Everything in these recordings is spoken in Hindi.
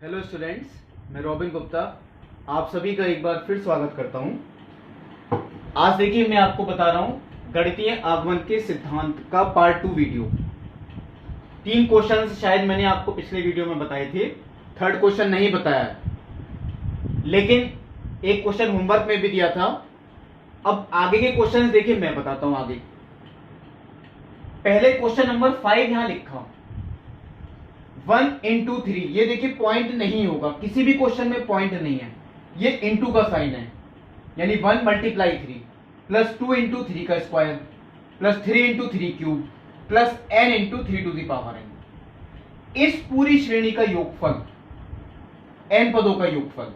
हेलो स्टूडेंट्स, मैं रॉबिन गुप्ता आप सभी का एक बार फिर स्वागत करता हूं। आज देखिए मैं आपको बता रहा हूं गणितीय आगमन के सिद्धांत का पार्ट 2 वीडियो। 3 क्वेश्चंस शायद मैंने आपको पिछले वीडियो में बताए थे, थर्ड क्वेश्चन नहीं बताया है, लेकिन एक क्वेश्चन होमवर्क में भी दिया था। अब आगे के क्वेश्चंस देखिए मैं बताता हूं आगे। पहले क्वेश्चन नंबर 5 यहां लिखा 1 इंटू 3, ये देखिए पॉइंट नहीं होगा, किसी भी क्वेश्चन में पॉइंट नहीं है, ये इंटू का साइन है, यानी 1 मल्टीप्लाई 3 प्लस 2 इंटू 3 का square plus 3 into 3 cube plus n into 3 to the power n। इस पूरी श्रेणी का योगफल, n पदों का योगफल,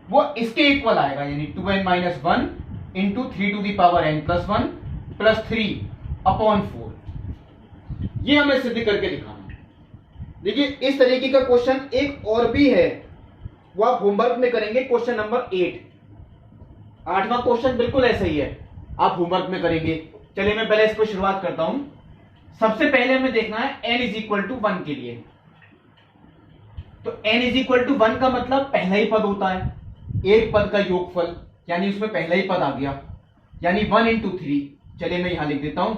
वो इसके इक्वल आएगा, यानी 2n minus 1 into 3 to the power n plus 1 plus 3 upon 4। ये हमें सिद्ध करके दिखाना। देखिए इस तरीके का क्वेश्चन एक और भी है, वो आप होमवर्क में करेंगे, क्वेश्चन नंबर 8। 8वां क्वेश्चन बिल्कुल ऐसा ही है, आप होमवर्क में करेंगे। चलिए मैं पहले इसको शुरुआत करता हूं। सबसे पहले हमें देखना है n इज इक्वल टू 1 के लिए। तो n इज इक्वल टू 1 का मतलब पहला ही पद होता है, एक पद का योगफल, यानी उसमें पहला ही पद आ गया, यानी 1 इंटू 3। चलिए मैं यहां लिख देता हूं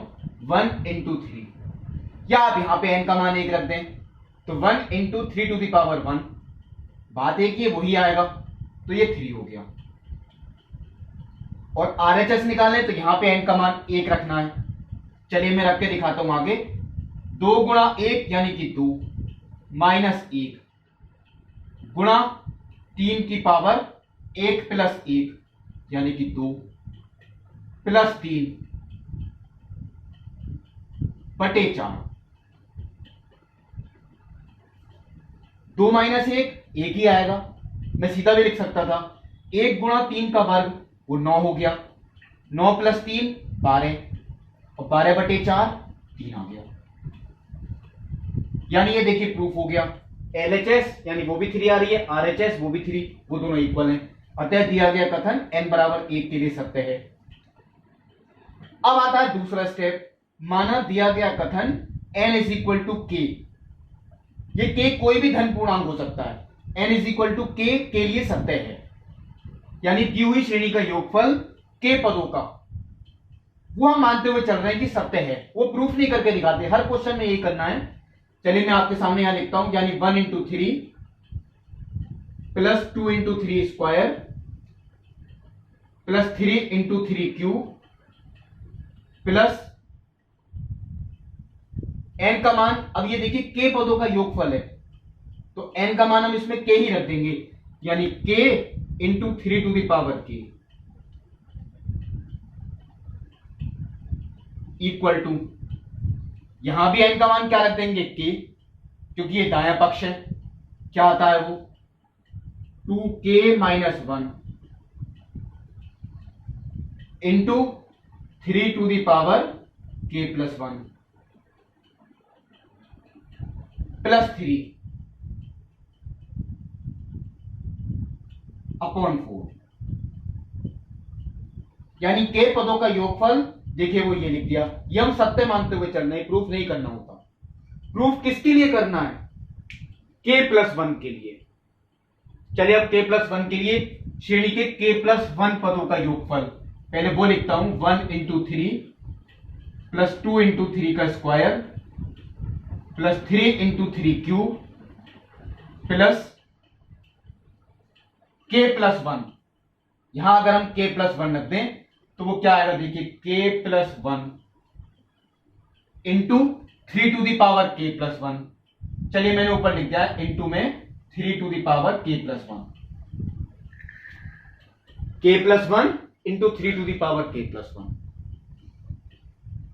1 इंटू 3, या आप यहां पे n का मान 1 रख दें, तो 1 इंटू 3 टू द पावर 1, बात एक ही वही आएगा, तो ये 3 हो गया। और RHS निकालें तो यहां पे n का मान 1 रखना है। चलिए मैं रख के दिखाता हूं आगे। 2 गुणा 1 यानी कि 2 माइनस 1 गुणा 3 की पावर 1 प्लस 1 यानी कि 2 प्लस 3 बटे 4। 2 माइनस 1 1 ही आएगा, मैं सीधा भी लिख सकता था। 1 गुणा 3 का वर्ग वो 9 हो गया, 9 प्लस 3 12, और 12 बटे 4 3 आ गया। यानी ये देखिए प्रूफ हो गया। LHS यानी वो भी 3 आ रही है, RHS वो भी 3, वो दोनों इक्वल हैं। अतः दिया गया कथन n बराबर 1 के लिए सत्य है। अब आता है दूसरा स्टेप। माना दिया गया कथन n is equal to k, ये k कोई भी धन पूर्णांक हो सकता है, n is equal to k के लिए सत्य है, यानी दी हुई श्रेणी का योगफल k पदों का, वो हम मानते हुए चल रहे हैं कि सत्य है, वो प्रूफ नहीं करके दिखाते, हर क्वेश्चन में यही करना है। चलिए मैं आपके सामने यहां लिखता हूं, यानी 1 into 3 plus 2 into 3 square plus 3 into 3 cube plus n का मान, अब ये देखिए k पदों का योगफल है, तो n का मान हम इसमें k ही रख देंगे, यानी k into 3 to the power k equal to, यहां भी n का मान क्या रख देंगे k, क्योंकि ये दायां पक्ष है, क्या आता है वो 2k minus 1 into 3 to the power k plus 1 plus 3 upon 4, यानी k पदों का योगफल देखिए वो ये लिख दिया। ये हम सत्य मानते हुए चल रहे हैं, प्रूफ नहीं करना होता। प्रूफ किसके लिए करना है? k प्लस 1 के लिए। चलिए अब k प्लस 1 के लिए श्रेणी के k प्लस 1 पदों का योगफल, पहले वो लिखता हूं 1 इंटू 3 प्लस 2 इंटू 3 का square plus 3 into 3 cube plus k plus 1। यहां अगर हम k प्लस 1 रख दें तो वो क्या आएगा, देखिए k plus 1 into 3 to the power k plus 1। चलिए मैंने ऊपर लिख दिया इंटू में 3 to the power k plus 1, k plus 1 into 3 to the power k plus 1।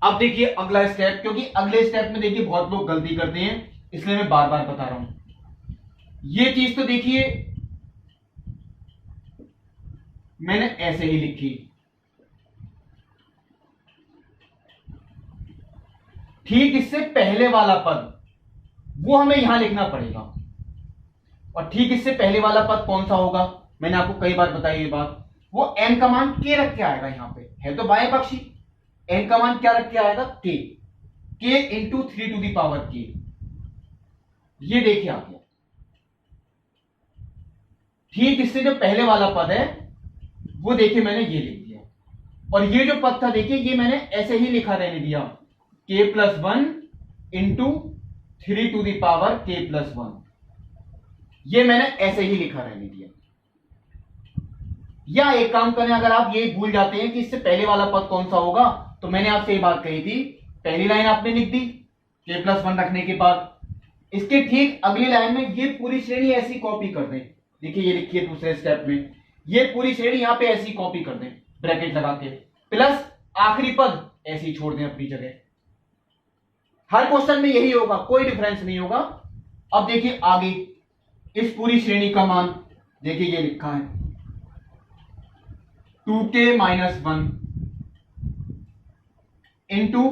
अब देखिए अगला स्टेप, क्योंकि अगले स्टेप में देखिए बहुत लोग गलती करते हैं, इसलिए मैं बार बार बता रहा हूं। ये चीज तो देखिए मैंने ऐसे ही लिखी, ठीक इससे पहले वाला पद वो हमें यहां लिखना पड़ेगा, और ठीक इससे पहले वाला पद कौन सा होगा, मैंने आपको कई बार बताई ये बात, वो n का मान k रख के आएगा। यहां पे है तो बाएं पक्षी, n का मान क्या रख के आएगा k into 3 to the power k, ये देखिए आ गया। ठीक इससे जो पहले वाला पद है वो देखिए मैंने ये लिख दिया, और ये जो पद था देखिए ये मैंने ऐसे ही लिखा रहने दिया, k+1 into 3 to the power k+1, ये मैंने ऐसे ही लिखा रहने दिया। या एक काम करें, अगर आप ये भूल जाते हैं कि इससे पहले वाला पद कौन सा होगा, तो मैंने आपसे ये बात कही थी, पहली लाइन आपने लिख दी k+1 रखने के बाद, इसके ठीक अगली लाइन में ये पूरी श्रेणी ऐसी कॉपी कर दें। देखिए ये लिखिए दूसरे स्टेप में, ये पूरी श्रेणी यहां पे ऐसी कॉपी कर दें ब्रैकेट लगा के, प्लस आखिरी पद ऐसे ही छोड़ दें अपनी जगह। हर क्वेश्चन में यही होगा, कोई डिफरेंस नहीं होगा। अब देखिए आगे इस पूरी श्रेणी का मान देखिए ये लिखा है 2k-1 into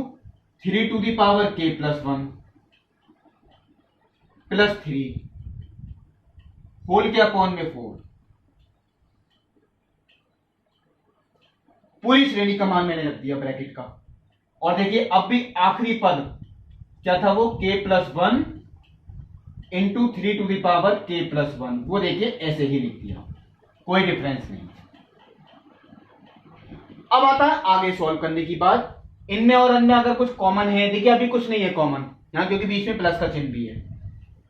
3 to the power k+1 plus 3 whole के अपॉन में 4, पूरी श्रेणी का मान मैंने रख दिया ब्रैकेट का। और देखिए अब भी आखिरी पद क्या था, वो k+1 into 3 to the power k+1, वो देखिए ऐसे ही लिख दिया, कोई डिफरेंस नहीं। अब आता है आगे सॉल्व करने की बात। इनमें और इनमें अगर कुछ कॉमन है, देखिए अभी कुछ नहीं है कॉमन यहां, क्योंकि बीच में प्लस का चिन्ह भी है,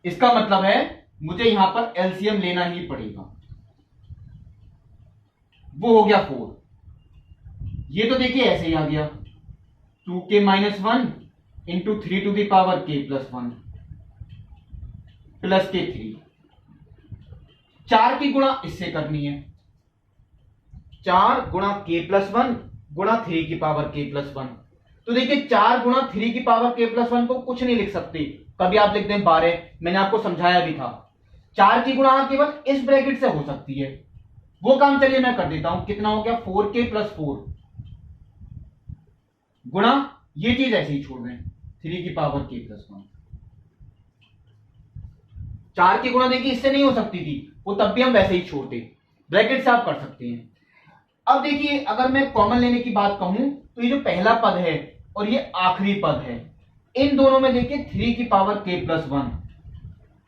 इसका मतलब है मुझे यहां पर एलसीएम लेना ही पड़ेगा। वो हो गया 4, ये तो देखिए ऐसे ही आ गया 2k-1 into 3 to the power k+1 plus k3, 4 की गुणा इससे करनी है, 4 गुणा k+1 गुणा 3 की पावर k+1। तो देखिए 4 गुणा 3 की पावर k+1 को कुछ नहीं लिख सकते, कभी आप लिख दें 12, मैंने आपको समझाया भी था। 4 की गुणा केवल इस ब्रैकेट से हो सकती है, वो काम चलिए मैं कर देता हूं। कितना हो गया 4k+4 गुणा ये चीज ऐसे ही छोड़ दें 3 की पावर k+1। 4 की गुणा देखिए इससे नहीं हो सकती थी, वो तब भी हम वैसे ही छोड़ते, ब्रैकेट से आप कर सकते हैं। अब देखिए अगर मैं कॉमन लेने की बात कहूं तो ये जो पहला पद है और ये आखिरी पद है, इन दोनों में देखिए 3 की पावर k+1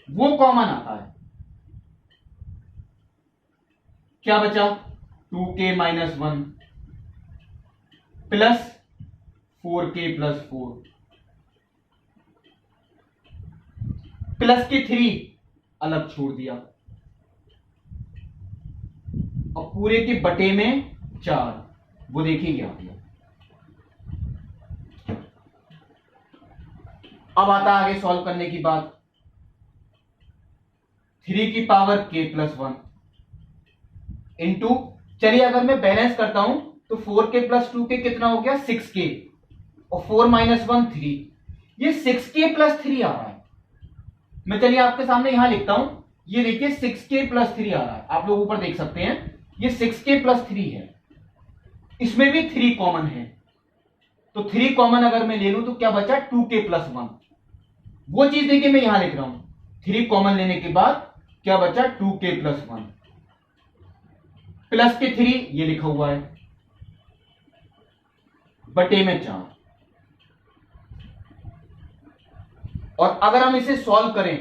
वो कॉमन आता है। क्या बचा 2k-1 प्लस 4k+4 प्लस के 3 अलग छोड़ दिया, और पूरे के बटे में 4, वो देखिए आ गया। अब आता आगे सॉल्व करने की बात, 3 की पावर k+1 इंटू, चलिए अगर मैं बैलेंस करता हूं तो 4k+2k कितना हो गया 6k, और 4-1 3, ये 6k+3 आ रहा है। मैं चलिए आपके सामने यहां लिखता हूं, ये देखिए 6k+3 आ रहा है, आप लोग ऊपर देख सकते हैं, ये 6k+3 है, इसमें भी 3 कॉमन है, तो 3 कॉमन अगर मैं ले लूं तो क्या बचा 2k+1, वो चीज देखिए मैं यहां लिख रहा हूं, 3 कॉमन लेने के बाद क्या बचा 2k+1 प्लस के 3 ये लिखा हुआ है बटे में 4। और अगर हम इसे सॉल्व करें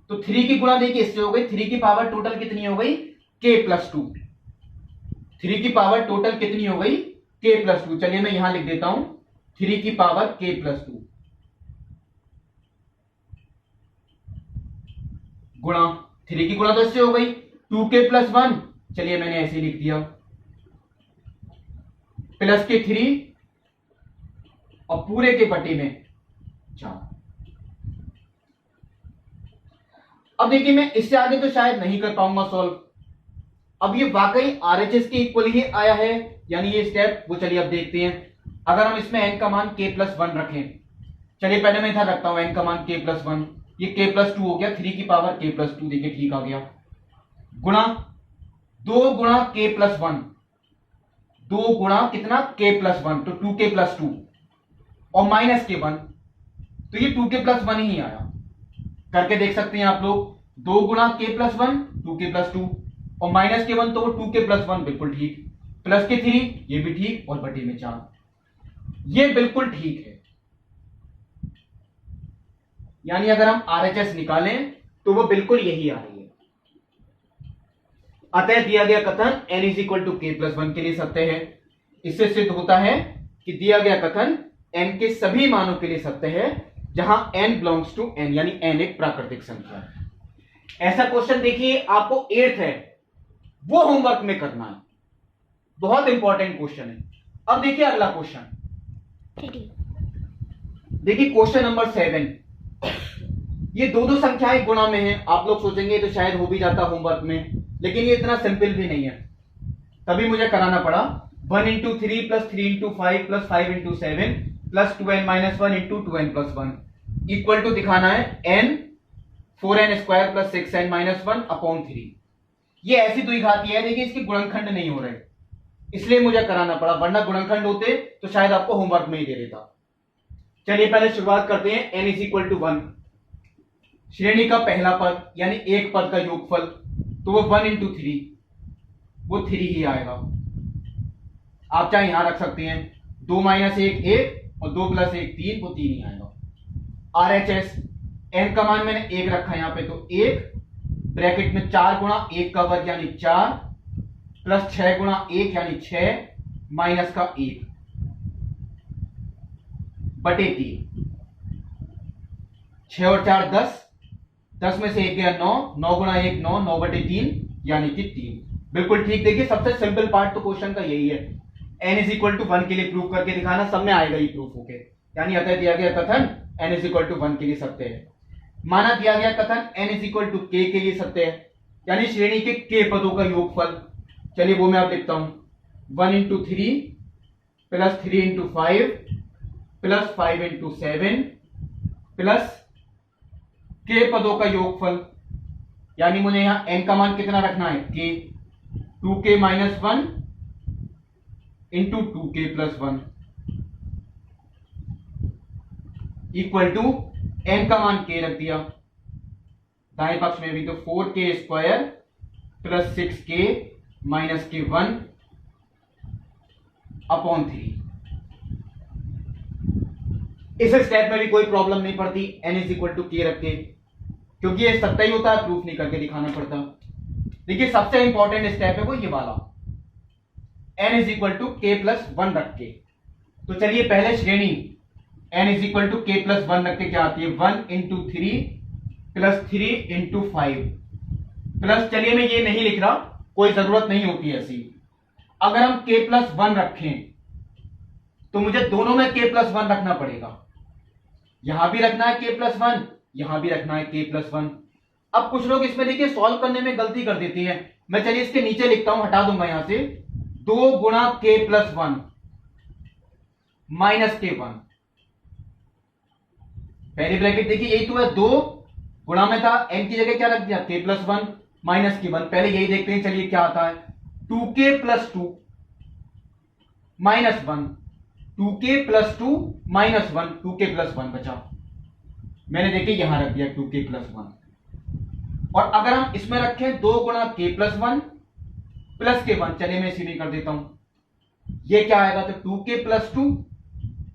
तो 3 की गुणा देखिए इससे हो गई, 3 की पावर टोटल कितनी हो गई k+2, 3 की पावर टोटल कितनी हो गई k+2। चलिए मैं यहां लिख देता हूं 3 की पावर k+2 गुणा 3 की गुणा तो इससे हो गई 2k+1, चलिए मैंने ऐसे लिख दिया, प्लस के 3 और पूरे के बटे में 4। अब देखिए मैं इससे आगे तो शायद नहीं कर पाऊंगा सॉल्व, अब ये वाकई आरएचएस के इक्वल ही आया है, यानी ये स्टेप, वो चलिए अब देखते हैं। अगर हम इसमें n का मान k+1 रखें, चलिए पहले मैं इधर रखता हूं n का मान k+1, ये k+2 हो गया, 3 की पावर k+2 देखिए ठीक आ गया, गुणा 2 गुणा k+1, 2 गुणा कितना k+1 तो 2k+2 और माइनस k1, तो ये 2k+1 ही आया, करके देख सकते हैं आप लोग, 2 गुणा k+1 2k+2 और माइनस k1 तो वो 2k+1 बिल्कुल ठीक, प्लस के 3 ये भी ठीक और बटे में 4, ये बिल्कुल ठीक है। यानी अगर हम आरएचएस निकालें तो वो बिल्कुल यही आ रही है। अतः दिया गया कथन n इज इक्वल टू के प्लस वन के लिए सत्य है। इससे सिद्ध होता है कि दिया गया कथन n के सभी मानों के लिए सत्य है जहां n बिलोंग्स टू n, यानी n एक प्राकृतिक संख्या है। ऐसा क्वेश्चन देखिए आपको 8th है, वो होमवर्क में करना है, बहुत इंपॉर्टेंट क्वेश्चन है। अब देखिए अगला क्वेश्चन, देखिए क्वेश्चन नंबर 7। ये दो दो संख्याएं गुणा में है। आप लोग सोचेंगे तो शायद हो भी जाता होमवर्क में, लेकिन ये इतना सिंपल भी नहीं है, तभी मुझे कराना पड़ा। 1 into 3 plus 3 into 5 plus 5 into 7 plus 2n minus 1 into 2n plus 1 equal to दिखाना है n 4n square plus 6n minus 1 upon 3। ये ऐसी द्विघाती है, देखिए इसके गुणनखंड नहीं हो रहे, इसलिए मुझे कराना पड़ा, वरना गुणनखंड होते तो शायद आपको होमवर्क में ही दे देता। चलिए पहले शुरुआत करते हैं। n इज इक्वल टू 1, श्रेणी का पहला पद यानी एक पद का योगफल, तो वो 1 इंटू 3, वो 3 ही आएगा। आप चाहे यहां रख सकते हैं, 2 माइनस 1 1 और 2 प्लस 1 3, वो 3 ही आएगा। RHS n का मान मैंने 1 रखा यहां पे, तो 1 ब्रैकेट में 4 गुणा 1 का वर्ग यानी 4 प्लस 6 गुणा 1 यानी 6 माइनस का 1 बटे 3। 6 और 4 10, 10 में से 1 गया 9, 9 गुणा 1 9, 9 बटे 3 यानी कि 3। बिल्कुल ठीक। देखिए सबसे सिंपल पार्ट तो क्वेश्चन का यही है, n इज इक्वल टू 1 के लिए प्रूव करके दिखाना, सब में आएगा ही प्रूफ होके। यानी अतः दिया गया कथन n इज इक्वल टू 1 के लिए सत्य है। माना दिया गया कथन n is equal to k के लिए सत्य है, यानी श्रेणी के k पदों का योगफल। चलिए वो मैं आप लिखता हूं, 1 into 3 plus 3 into 5 plus 5 into 7 plus k पदों का योगफल, यानी मुझे यहां n का मान कितना रखना है, k, 2k minus 1 into 2k plus 1 equal to n का मान k रख दिया, दाएं पक्ष में भी, तो 4k square plus 6k minus k 1 upon 3। इस स्टेप में भी कोई प्रॉब्लम नहीं पड़ती n is equal to k रख के, क्योंकि ये सत्य ही होता है, प्रूफ नहीं करके दिखाना पड़ता। देखिए सबसे इंपॉर्टेंट स्टेप है वो ये वाला, n is equal to k plus 1 रख के। तो चलिए पहले श्रेणी n is equal to k plus 1 रख के क्या आती है, 1 इंटू 3 प्लस 3 इंटू 5 प्लस, चलिए मैं ये नहीं लिख रहा, कोई जरूरत नहीं होती ऐसी। अगर हम k प्लस 1 रखें तो मुझे दोनों में k प्लस 1 रखना पड़ेगा, यहां भी रखना है k प्लस 1, यहां भी रखना है k प्लस 1। अब कुछ लोग इसमें देखिए सॉल्व करने में गलती कर देती हैं, मैं चलिए इसके नीचे लिखता हूं, हटा दूंगा यहां से, 2 गुणा k प्लस 1 माइनस k 1। पहली ब्रैकेट देखिए यही तो है, 2 गुणा में था, n की जगह क्या रख दिया, k प्लस 1 माइनस k 1। पहले यही देखते हैं, चलिए क्या आता है, 2k plus 2 minus 1, 2k plus 2 minus 1, 2k plus 1 बचा, मैंने देखिए यहां रख दिया 2k प्लस 1। और अगर हम इसमें रखें 2 गुणा k प्लस 1 प्लस k 1, चलिए मैं इसी में कर देता हूं, ये क्या आएगा, तो 2k प्लस 2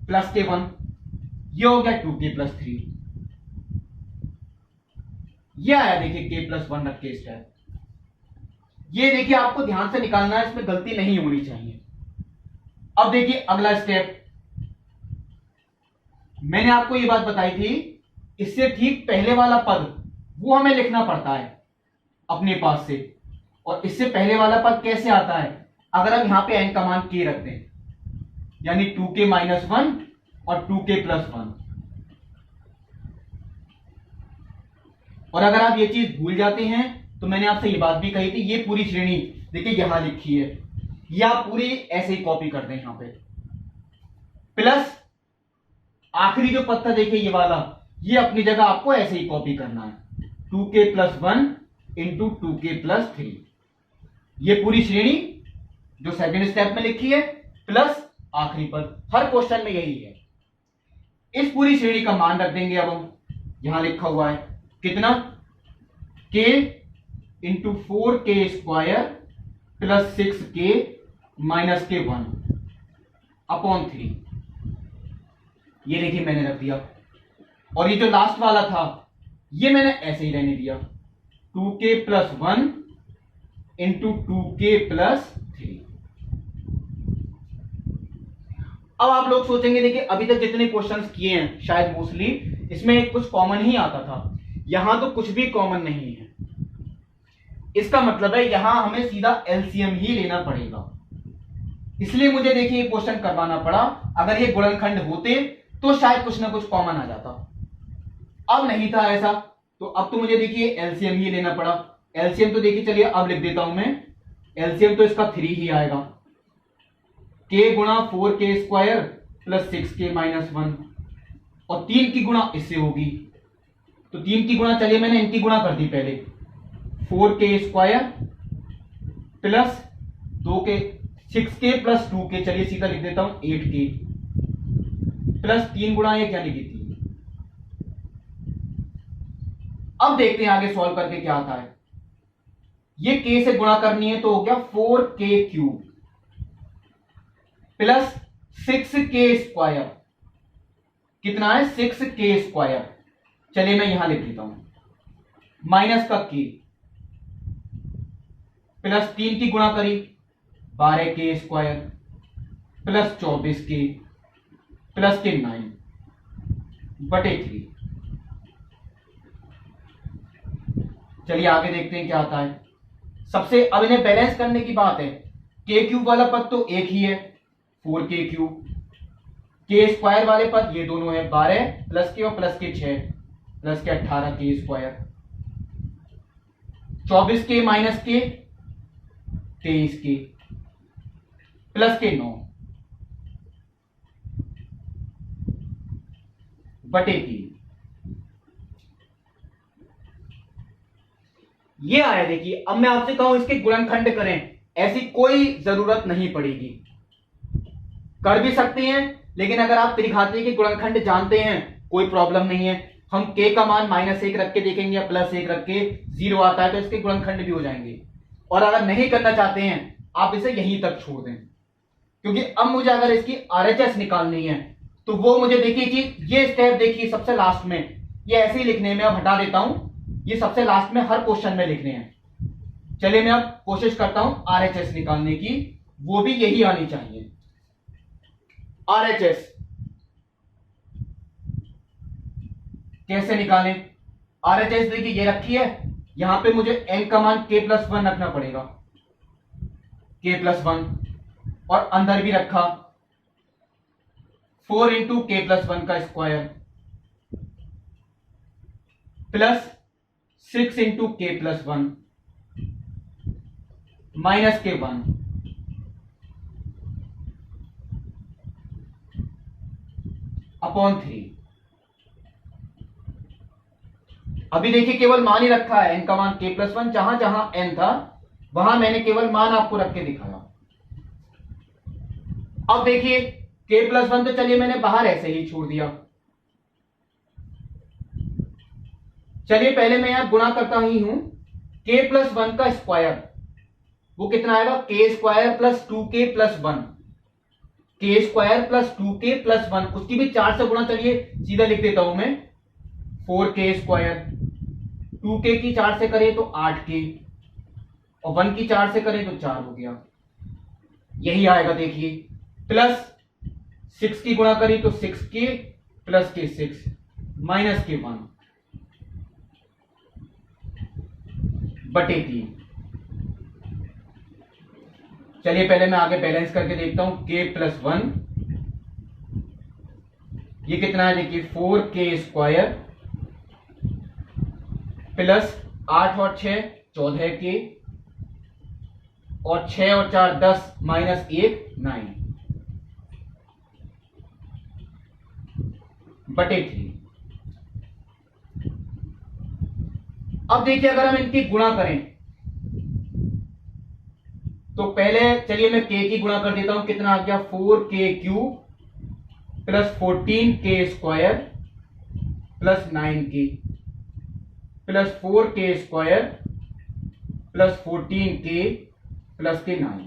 प्लस k 1, ये हो गया 2k प्लस 3, ये आया देखिए k प्लस 1 रख के स्टेप। ये देखिए आपको ध्यान से निकालना है, इसमें गलती नहीं होनी चाहिए। अब देखिए अगला स्टेप, मैंने आपको ये बात बताई थी, इससे ठीक पहले वाला पद वो हमें लिखना पड़ता है अपने पास से, और इससे पहले वाला पद कैसे आता है, अगर हम यहां पे n का मान k रखते हैं, यानी 2k माइनस 1 और 2k प्लस 1। और अगर आप ये चीज भूल जाते हैं तो मैंने आपसे ये बात भी कही थी, ये पूरी श्रेणी देखिए यहां लिखी है, ये आप पूरी ऐसे ही कॉपी कर दें यहां पे, प्लस आखिरी जो पद था देखिए ये वाला, ये अपनी जगह आपको ऐसे ही कॉपी करना है, 2k plus 1 into 2k plus 3। ये पूरी श्रेणी जो सेकंड स्टेप में लिखी है, प्लस आखिरी पद, हर क्वेश्चन में यही है। इस पूरी श्रेणी का मान रख देंगे, अब हम यहां लिखा हुआ है कितना, k into 4k square plus 6k minus k 1 upon 3, ये देखिए मैंने रख दिया। और ये जो लास्ट वाला था ये मैंने ऐसे ही रहने दिया, 2k प्लस 1 इंटू 2k+3। अब आप लोग सोचेंगे, देखिए अभी तक जितने क्वेश्चंस किए हैं शायद मोस्टली इसमें कुछ कॉमन ही आता था, यहां तो कुछ भी कॉमन नहीं है। इसका मतलब है यहां हमें सीधा एलसीएम ही लेना पड़ेगा, इसलिए मुझे देखिए ये क्वेश्चन करवाना पड़ा। अगर ये गुणनखंड होते तो शायद कुछ ना कुछ कॉमन आ जाता, अब नहीं था ऐसा, तो अब तो मुझे देखिए एलसीएम ही लेना पड़ा। एलसीएम तो देखिए चलिए अब लिख देता हूं मैं, एलसीएम तो इसका 3 ही आएगा, k गुणा 4k² प्लस 6k-1, और 3 की गुणा इससे होगी, तो 3 की गुणा, चलिए मैंने इनकी गुणा कर दी पहले, 4k² plus 2k 6k plus 2k, चलिए सीधा लिख देता हूं 8k प्लस 3 गुणा ये क्या लिखी थी। अब देखते हैं आगे सॉल्व करके क्या आता है। ये k से गुणा करनी है तो हो गया 4k³ प्लस 6k², कितना है 6k², चलिए मैं यहां लिख देता हूं, माइनस का k प्लस 3 की गुणा करी 12k² प्लस 24k प्लस के 9/3। चलिए आगे देखते हैं क्या आता है। सबसे अब इन्हें बैलेंस करने की बात है, k³ वाला पद तो एक ही है 4k³, k² वाले पद ये दोनों है 12 प्लस के और प्लस के 6 प्लस के 18k², 24k माइनस के 23k प्लस के 9/3। ये आया देखिए। अब मैं आपसे कहूं इसके गुणनखंड करें, ऐसी कोई जरूरत नहीं पड़ेगी, कर भी सकते हैं, लेकिन अगर आप त्रिघातीय के गुणनखंड जानते हैं कोई प्रॉब्लम नहीं है। हम k का मान -1 रख के देखेंगे या +1 रख के, 0 आता है तो इसके गुणनखंड भी हो जाएंगे। और अगर नहीं करना चाहते हैं आप इसे यहीं तक छोड़ दें, क्योंकि अब मुझे अगर इसकी आरएचएस निकालनी है तो वो मुझे देखिए कि ये स्टेप देखिए सबसे लास्ट में, ये ऐसे ही लिखने में, अब हटा देता हूं, ये सबसे लास्ट में हर क्वेश्चन में लिखने हैं। चलिए मैं अब कोशिश करता हूं आरएचएस निकालने की, वो भी यही आनी चाहिए। आरएचएस कैसे निकालें? आरएचएस देखिए ये रखी है, यहां पे मुझे n का मान k+1 रखना पड़ेगा, k+1, और अंदर भी रखा 4 इंटू k+1 का square plus 6 into k+1 minus के 1 अपॉन 3। अभी देखिए केवल मान ही रखा है, n का मान k+1, जहां जहां n था वहां मैंने केवल मान आपको रख के दिखाया। अब देखिए k+1 तो चलिए मैंने बाहर ऐसे ही छोड़ दिया। चलिए पहले मैं यहां गुणा करता ही हूं, k+1 का स्क्वायर वो कितना आएगा, k² plus 2k+1, k² plus 2k+1, उसकी भी 4 से गुणा, चलिए सीधा लिख देता हूं मैं 4k², 2k की 4 से करें तो 8k, और 1 की 4 से करें तो 4 हो गया, यही आएगा देखिए। प्लस 6 की गुणा करी तो 6k प्लस के 6 माइनस के 1/3। चलिए पहले मैं आगे बैलेंस करके देखता हूं, k+1 ये कितना है देखिए 4k² प्लस 8 और 6 14k, और 6 और 4 10 माइनस 1 9/3। अब देखिए अगर हम इनकी गुणा करें तो पहले चलिए मैं k की गुणा कर देता हूं, कितना आ गया 4k³ plus 14k² plus 9k plus 4k² plus 14k plus के 9,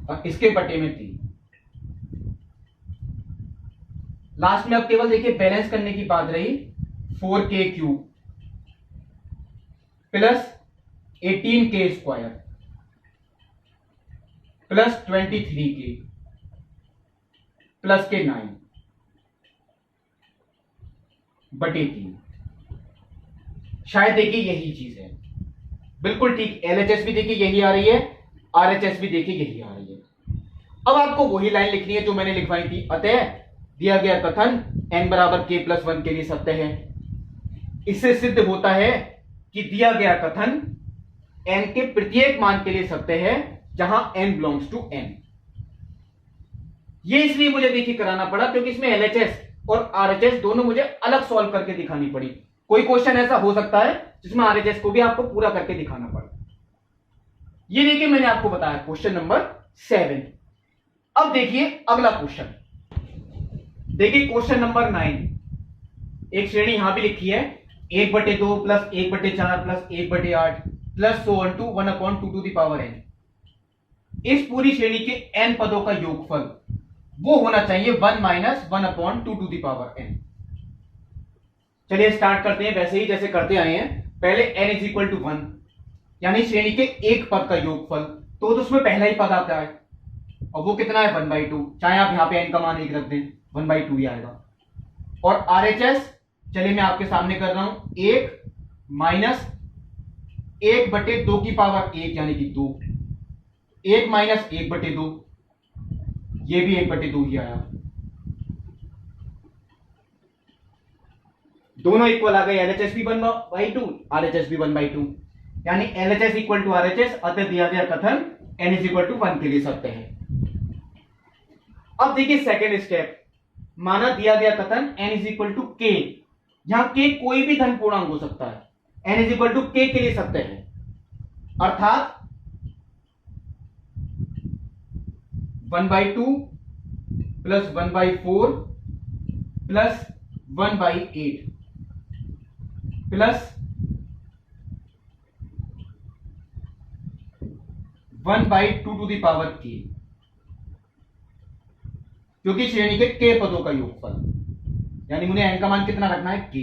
और इसके बटे में 3। लास्ट में अब केवल देखिए बैलेंस करने की बात रही, 4k³ plus 18k² plus 23k plus के 9 बटे 3। शायद देखिए यही चीज है, बिल्कुल ठीक। एलएचएस भी देखिए यही आ रही है, आरएचएस भी देखिए यही आ रही है। अब आपको वही लाइन लिखनी है जो मैंने लिखवाई थी। अतः दिया गया कथन n बराबर k+1 के लिए सत्य है। इससे सिद्ध होता है कि दिया गया कथन n के प्रत्येक मान के लिए सत्य है जहां n बिलोंग्स टू n। ये इसलिए मुझे देखिए कराना पड़ा क्योंकि इसमें एलएचएस और आरएचएस दोनों मुझे अलग सॉल्व करके दिखानी पड़ी। कोई क्वेश्चन ऐसा हो सकता है जिसमें आरएचएस को भी आपको पूरा करके दिखाना पड़े। ये देखिए मैंने आपको बताया क्वेश्चन नंबर 7। अब देखिए अगला क्वेश्चन। देखिए क्वेश्चन नंबर 9। एक श्रेणी यहां भी लिखी है 1/2 plus 1/4 plus 1/8 plus so on to 1/2 to the power n। इस पूरी श्रेणी के n पदों का योगफल वो होना चाहिए 1 - 1/2 to the power n। चलिए स्टार्ट करते हैं वैसे ही जैसे करते आए हैं। पहले n = 1 यानी श्रेणी के एक पद का योगफल, तो उसमें पहला ही पद आता है और वो कितना है 1/2। चाहे आप यहां पे n का मान 1 रख दें 1/2 ही आएगा। और आरएचएस चलिए मैं आपके सामने कर रहा हूं 1 माइनस 1/2 की पावर 1 यानी कि 2। 1 माइनस 1/2 ये भी 1/2 ही आया। दोनों इक्वल आ गए। एलएचएस भी 1/2 आरएचएस भी 1/2 यानी एलएचएस इक्वल टू आरएचएस। अतः दिया गया कथन n = 1 के लिए सत्य है। अब देखिए सेकेंड स्टेप। माना दिया गया कथन n = k। यहां k कोई भी धन पूर्णांक हो सकता है, n = k के लिए सत्य है। अर्थात 1/2 plus 1/4 plus 1/8 plus 1/2 to the power k, क्योंकि श्रेणी के k पदों का योगफल। यानी मुझे n का मान कितना रखना है k,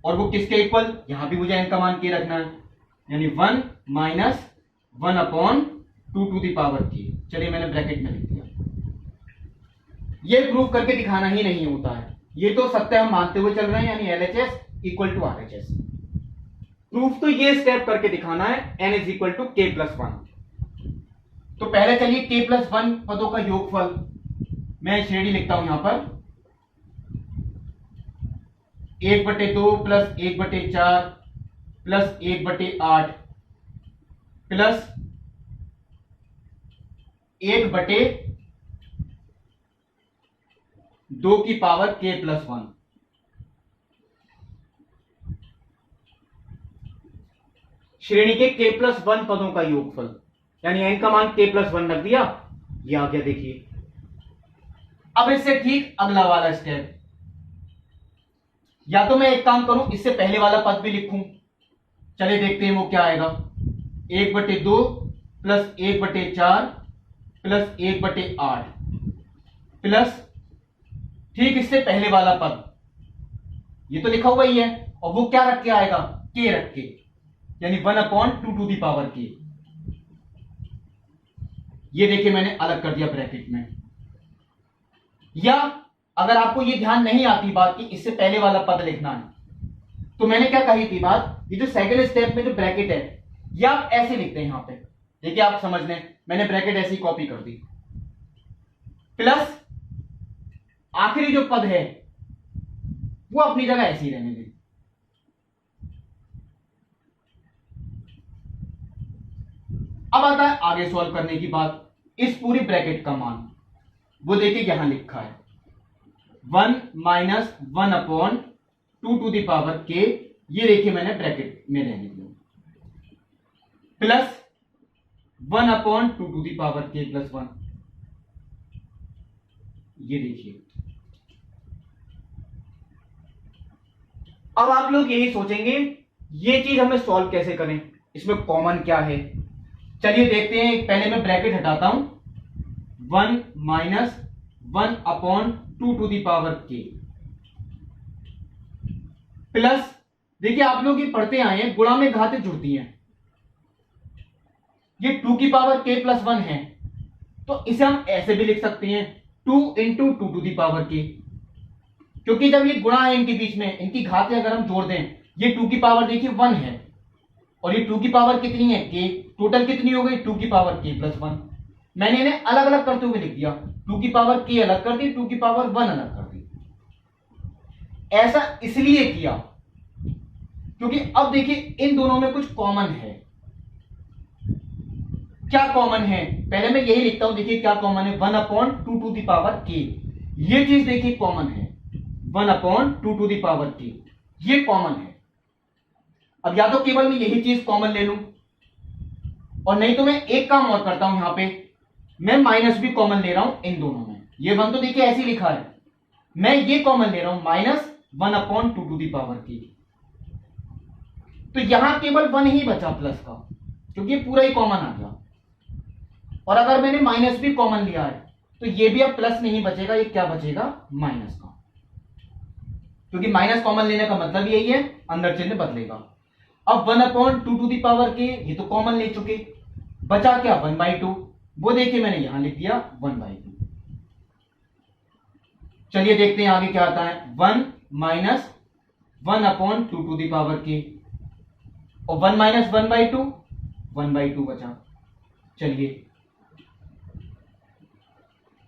और वो किसके इक्वल, यहां भी मुझे n का मान k रखना है यानी 1 - 1/2 to the power k। चलिए मैंने ब्रैकेट में लिख दिया। ये प्रूफ करके दिखाना ही नहीं होता है, ये तो सत्य हम मानते हुए चल रहे हैं यानी LHS equal to RHS. Proof तो ये स्टेप करके दिखाना है n = k+1। तो पहले चलिए k+1 पदों का योगफल मैं श्रेणी लिखता हूं यहां पर 1/2 प्लस 1/4 प्लस 1/8 प्लस 1/2 की पावर k+1। श्रेणी के k+1 पदों का योगफल यानी n का मान k+1 रख दिया, ये आ गया। देखिए अब इससे ठीक अगला वाला स्टेप। या तो मैं एक काम करूं, इससे पहले वाला पद भी लिखूं। चलिए देखते हैं वो क्या आएगा। 1/2 प्लस 1/4 प्लस 1/8 प्लस ठीक इससे पहले वाला पद, ये तो लिखा हुआ ही है, और वो क्या रख के आएगा k रख के, यानी 1/2 to the power k। ये देखिए मैंने अलग कर दिया ब्रैकेट में। या अगर आपको ये ध्यान नहीं आती बात कि इससे पहले वाला पद लिखना है, तो मैंने क्या कही थी बात, ये जो सेकंड स्टेप में जो ब्रैकेट है ये आप ऐसे लिखते हैं। यहां पे देखिए आप समझ लें, मैंने ब्रैकेट ऐसे ही कॉपी कर दी, प्लस आखिरी जो पद है वो अपनी जगह ऐसे ही रहने दें। अब आता है आगे सॉल्व करने की बात। इस पूरी ब्रैकेट का मान वो देखिए यहां लिखा है 1 - 1/2 to the power k। ये देखिए मैंने ब्रैकेट में रहने दिया, plus 1/2 to the power k+1। ये देखिए अब आप लोग यही सोचेंगे ये चीज हमें सॉल्व कैसे करें, इसमें कॉमन क्या है। चलिए देखते हैं। पहले मैं ब्रैकेट हटाता हूं, 1 - 1/2 to the power k plus देखिए आप लोग ये पढ़ते आए हैं, गुणा में घातें जुड़ती हैं। ये 2 की पावर k प्लस 1 है, तो इसे हम ऐसे भी लिख सकते हैं 2 into 2 to the power k, क्योंकि जब ये गुणा है इनके बीच में, इनकी घातें अगर हम जोड़ दें, ये 2 की पावर देखिए 1 है और ये 2 की पावर कितनी है k, टोटल कितनी हो गई 2 की पावर k प्लस 1। मैंने इन्हें अलग अलग करते हुए लिख दिया, 2 की पावर k अलग कर दी, 2 की पावर 1 अलग कर दी। ऐसा इसलिए किया क्योंकि अब देखिए इन दोनों में कुछ कॉमन है। क्या कॉमन है, पहले मैं यही लिखता हूं, देखिए क्या कॉमन है, 1 upon 2 to the power k, ये चीज देखिए कॉमन है, 1 upon 2 to the power k, ये कॉमन है। अब या तो केवल मैं यही चीज कॉमन ले लूं, और नहीं तो मैं एक काम और करता हूं, यहां पे मैं माइनस भी कॉमन ले रहा हूं इन दोनों में। ये 1 तो देखिए ऐसे ही लिखा है, मैं ये कॉमन ले रहा हूं minus 1 upon 2 to the power k, तो यहां केवल 1 ही बचा प्लस का, क्योंकि ये पूरा ही कॉमन आ गया। और अगर मैंने माइनस भी कॉमन लिया है तो ये भी अब प्लस नहीं बचेगा, ये क्या बचेगा माइनस का, क्योंकि माइनस कॉमन लेने का मतलब यही है, अंदर चिन्ह बदलेगा। अब 1 upon 2 to the power k ये तो कॉमन ले चुके, बचा क्या 1/2, वो देखिए मैंने यहां लिख दिया 1/2। चलिए देखते हैं आगे क्या आता है, 1 minus 1 upon 2 to the power k, और 1 माइनस 1/2 1/2 बचा। चलिए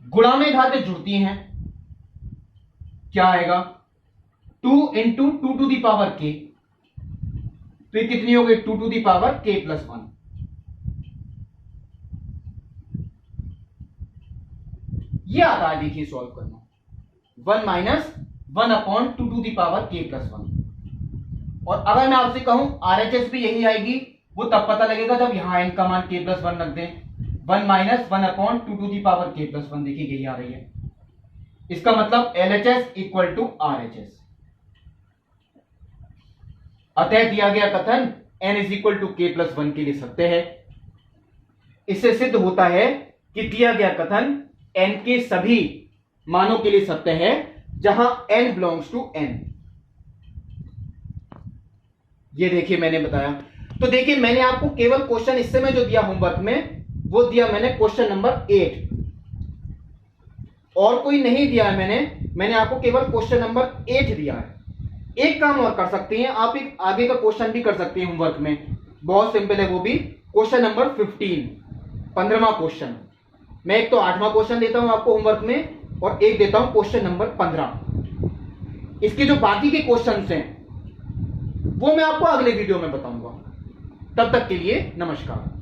गुणा में घातें जुड़ती हैं, क्या आएगा 2 into 2 to the power k, तो ये कितनी हो गई 2 to the power k plus 1। ये आता है देखिए सॉल्व करना, 1 minus 1 upon 2 to the power k plus 1। और अगर मैं आपसे कहूं RHS भी यही आएगी, वो तब पता लगेगा जब यहां n का मान k प्लस 1 रख दें। 1 minus 1 upon 2 to the power k plus 1 देखिए यही आ रही है, इसका मतलब LHS इक्वल टू RHS। अतः दिया गया कथन n is equal to k plus 1 के लिए सत्य है। इससे सिद्ध होता है कि दिया गया कथन n के सभी मानों के लिए सत्य है जहां n बिलोंग्स टू n। ये देखिए मैंने बताया, तो देखिए मैंने आपको केवल क्वेश्चन इससे में जो दिया होमवर्क में, वो दिया मैंने क्वेश्चन नंबर 8, और कोई नहीं दिया है मैंने आपको केवल क्वेश्चन नंबर 8 दिया है। एक काम और कर सकते हैं आप, एक आगे का क्वेश्चन भी कर सकते हैं होमवर्क में, बहुत सिंपल है वो भी, क्वेश्चन नंबर 15, 15वां क्वेश्चन। मैं एक तो 8वां क्वेश्चन देता हूं आपको होमवर्क में, और एक देता हूं क्वेश्चन नंबर 15। इसके जो बाकी के क्वेश्चंस हैं वो मैं आपको अगले वीडियो में बताऊंगा। तब तक के लिए नमस्कार।